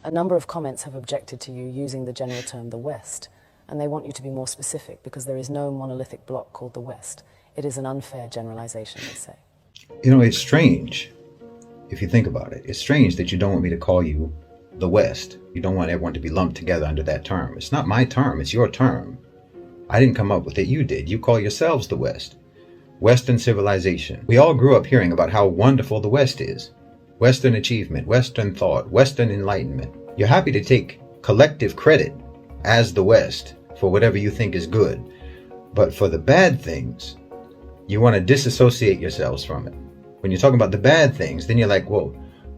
A number of comments have objected to you using the general term the West, and they want you to be more specific because there is no monolithic bloc called the West. It is an unfair generalization, they say. You know, it's strange if you think about it. It's strange that you don't want me to call you the West. You don't want everyone to be lumped together under that term. It's not my term, it's your term. I didn't come up with it, you did. You call yourselves the West. Western civilization. We all grew up hearing about how wonderful the West is. Western achievement, Western thought, Western enlightenment. You're happy to take collective credit as the West for whatever you think is good. But for the bad things, you want to disassociate yourselves from it. When you're talking about the bad things, then you're like, whoa,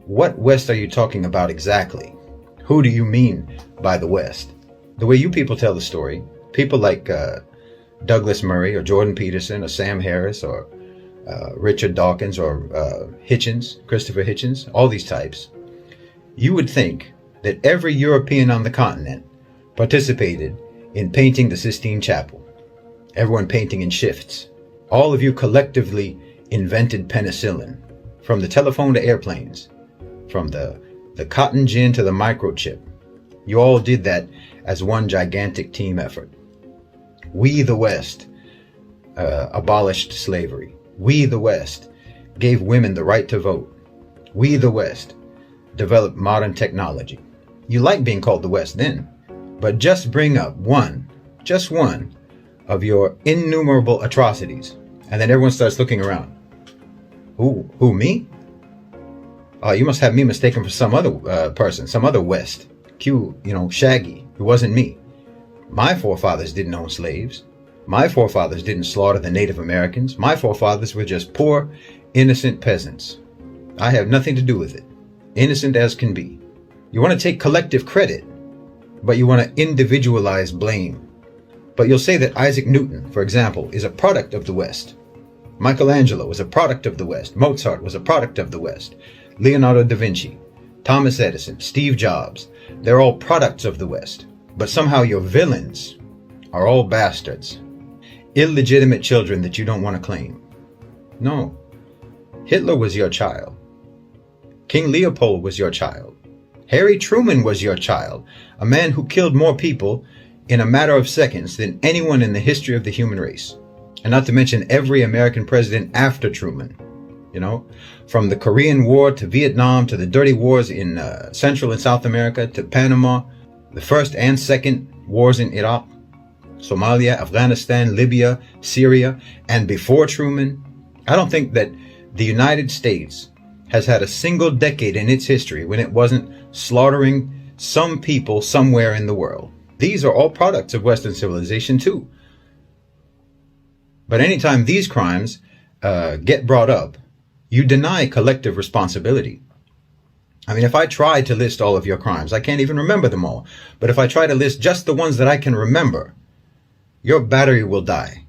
what West are you talking about exactly? Who do you mean by the West? The way you people tell the story, people like Douglas Murray or Jordan Peterson or Sam Harris or Richard Dawkins or Hitchens, Christopher Hitchens, all these types, you would think that every European on the continent participated in painting the Sistine Chapel. Everyone painting in shifts. All of you collectively invented penicillin, from the telephone to airplanes, from the cotton gin to the microchip. You all did that as one gigantic team effort. We, the West, abolished slavery. We, the West, gave women the right to vote. We, the West, developed modern technology. You like being called the West then, but just bring up just one of your innumerable atrocities, and then everyone starts looking around. Who, me? You must have me mistaken for some other person, some other West. Shaggy, who wasn't me. My forefathers didn't own slaves. My forefathers didn't slaughter the Native Americans. My forefathers were just poor, innocent peasants. I have nothing to do with it. Innocent as can be. You want to take collective credit, but you want to individualize blame. But you'll say that Isaac Newton, for example, is a product of the West. Michelangelo was a product of the West. Mozart was a product of the West. Leonardo da Vinci, Thomas Edison, Steve Jobs, they're all products of the West. But somehow your villains are all bastards. Illegitimate children that you don't want to claim. No. Hitler was your child. King Leopold was your child. Harry Truman was your child. A man who killed more people in a matter of seconds than anyone in the history of the human race. And not to mention every American president after Truman. From the Korean War to Vietnam to the dirty wars in Central and South America to Panama, the first and second wars in Iraq, Somalia, Afghanistan, Libya, Syria, and before Truman. I don't think that the United States has had a single decade in its history when it wasn't slaughtering some people somewhere in the world. These are all products of Western civilization too. But anytime these crimes get brought up, you deny collective responsibility. I mean, if I try to list all of your crimes, I can't even remember them all. But if I try to list just the ones that I can remember, your battery will die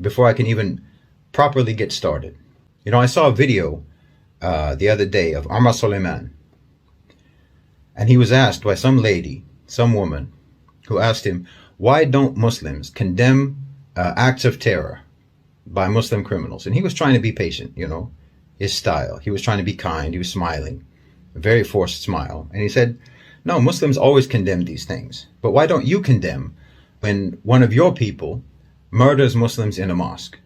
before I can even properly get started. I saw a video the other day of Omar Suleiman. And he was asked by some lady, some woman, who asked him, why don't Muslims condemn acts of terror by Muslim criminals? And he was trying to be patient, his style. He was trying to be kind. He was smiling, a very forced smile. And he said, no, Muslims always condemn these things. But why don't you condemn when one of your people murders Muslims in a mosque?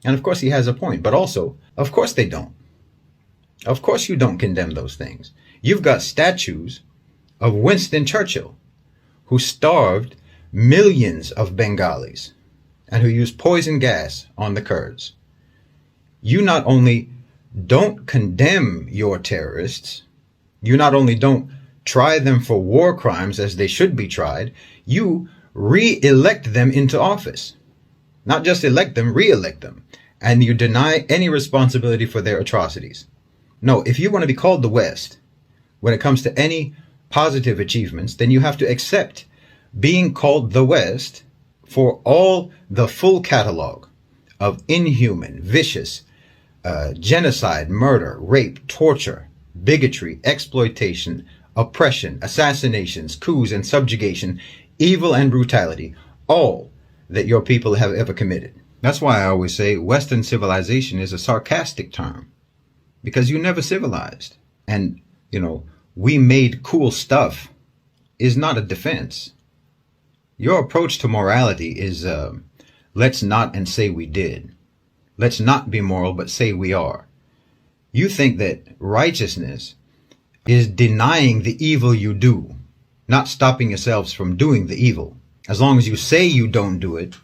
And of course he has a point, but also, of course they don't. Of course you don't condemn those things. You've got statues of Winston Churchill, who starved millions of Bengalis and who used poison gas on the Kurds. You not only don't condemn your terrorists, you not only don't try them for war crimes as they should be tried, you re-elect them into office. Not just elect them, re-elect them. And you deny any responsibility for their atrocities. No, if you want to be called the West, when it comes to any positive achievements, then you have to accept being called the West for all the full catalog of inhuman, vicious, genocide, murder, rape, torture, bigotry, exploitation, oppression, assassinations, coups and subjugation, evil and brutality, all that your people have ever committed. That's why I always say Western civilization is a sarcastic term, because you never civilized. And, we made cool stuff is not a defense. Your approach to morality is let's not and say we did. Let's not be moral, but say we are. You think that righteousness is denying the evil you do, not stopping yourselves from doing the evil. As long as you say you don't do it,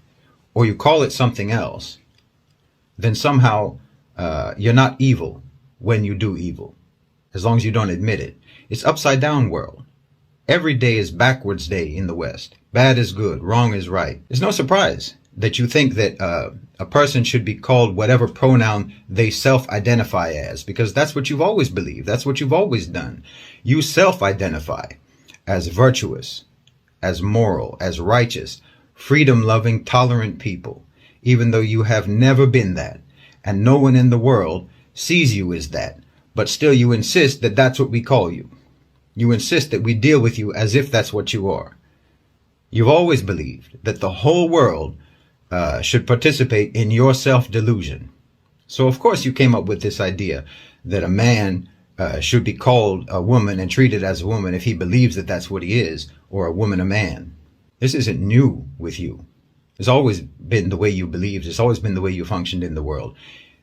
or you call it something else, then somehow you're not evil when you do evil, as long as you don't admit it. It's upside down world. Every day is backwards day in the West. Bad is good, wrong is right. It's no surprise that you think that a person should be called whatever pronoun they self-identify as, because that's what you've always believed. That's what you've always done. You self-identify as virtuous, as moral, as righteous, freedom-loving, tolerant people, even though you have never been that, and no one in the world sees you as that, but still you insist that that's what we call you. You insist that we deal with you as if that's what you are. You've always believed that the whole world should participate in your self-delusion. So of course you came up with this idea that a man should be called a woman and treated as a woman if he believes that that's what he is, or a woman a man. This isn't new with you. It's always been the way you believed. It's always been the way you functioned in the world.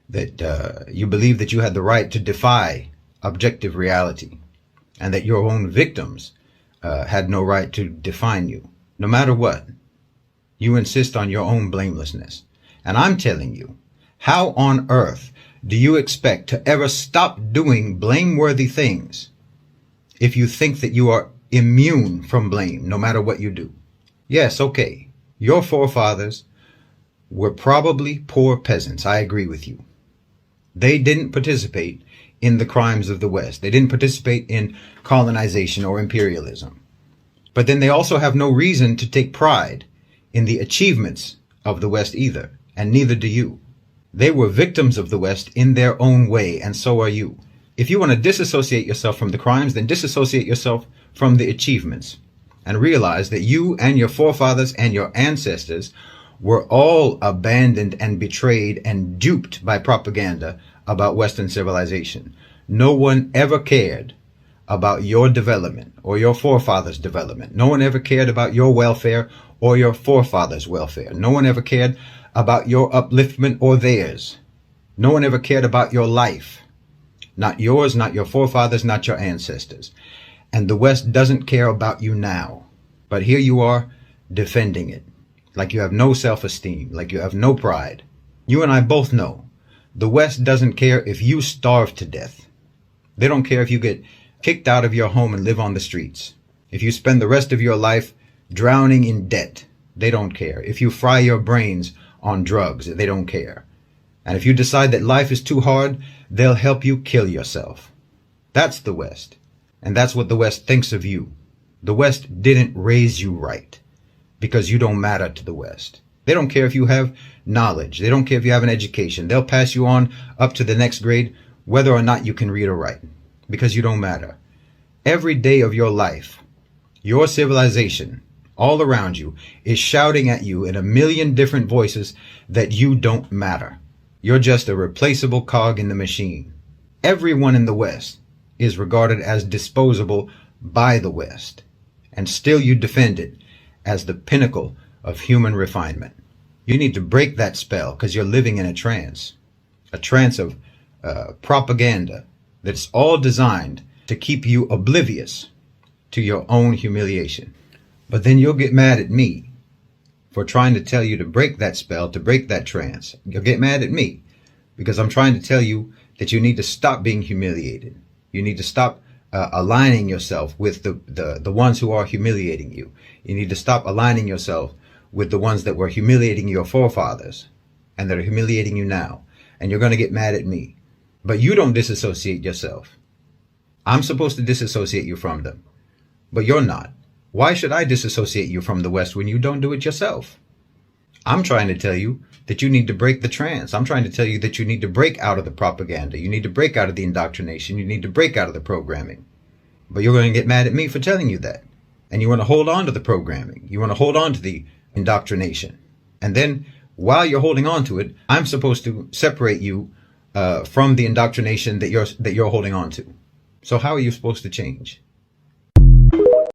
That you believed that you had the right to defy objective reality, and that your own victims had no right to define you. No matter what, you insist on your own blamelessness. And I'm telling you, how on earth do you expect to ever stop doing blameworthy things if you think that you are immune from blame no matter what you do? Yes, okay, your forefathers were probably poor peasants. I agree with you. They didn't participate in the crimes of the West. They didn't participate in colonization or imperialism. But then they also have no reason to take pride in the achievements of the West either, and neither do you. They were victims of the West in their own way, and so are you. If you want to disassociate yourself from the crimes, then disassociate yourself from the achievements, and realize that you and your forefathers and your ancestors were all abandoned and betrayed and duped by propaganda about Western civilization. No one ever cared about your development or your forefathers' development. No one ever cared about your welfare or your forefathers' welfare. No one ever cared about your upliftment or theirs. No one ever cared about your life. Not yours, not your forefathers, not your ancestors. And the West doesn't care about you now. But here you are defending it, like you have no self-esteem, like you have no pride. You and I both know the West doesn't care if you starve to death. They don't care if you get kicked out of your home and live on the streets. If you spend the rest of your life drowning in debt, they don't care. If you fry your brains on drugs, they don't care. And if you decide that life is too hard, they'll help you kill yourself. That's the West. And that's what the West thinks of you. The West didn't raise you right because you don't matter to the West. They don't care if you have knowledge. They don't care if you have an education. They'll pass you on up to the next grade whether or not you can read or write, because you don't matter. Every day of your life, your civilization all around you is shouting at you in a million different voices that you don't matter. You're just a replaceable cog in the machine. Everyone in the West is regarded as disposable by the West, and still you defend it as the pinnacle of human refinement. You need to break that spell because you're living in a trance of propaganda that's all designed to keep you oblivious to your own humiliation. But then you'll get mad at me for trying to tell you to break that spell, to break that trance. You'll get mad at me because I'm trying to tell you that you need to stop being humiliated. You need to stop aligning yourself with the ones who are humiliating you. You need to stop aligning yourself with the ones that were humiliating your forefathers and that are humiliating you now. And you're going to get mad at me. But you don't disassociate yourself. I'm supposed to disassociate you from them, but you're not. Why should I disassociate you from the West when you don't do it yourself? I'm trying to tell you that you need to break the trance. I'm trying to tell you that you need to break out of the propaganda. You need to break out of the indoctrination. You need to break out of the programming. But you're going to get mad at me for telling you that. And you want to hold on to the programming. You want to hold on to the indoctrination. And then while you're holding on to it, I'm supposed to separate you from the indoctrination that you're holding on to. So how are you supposed to change?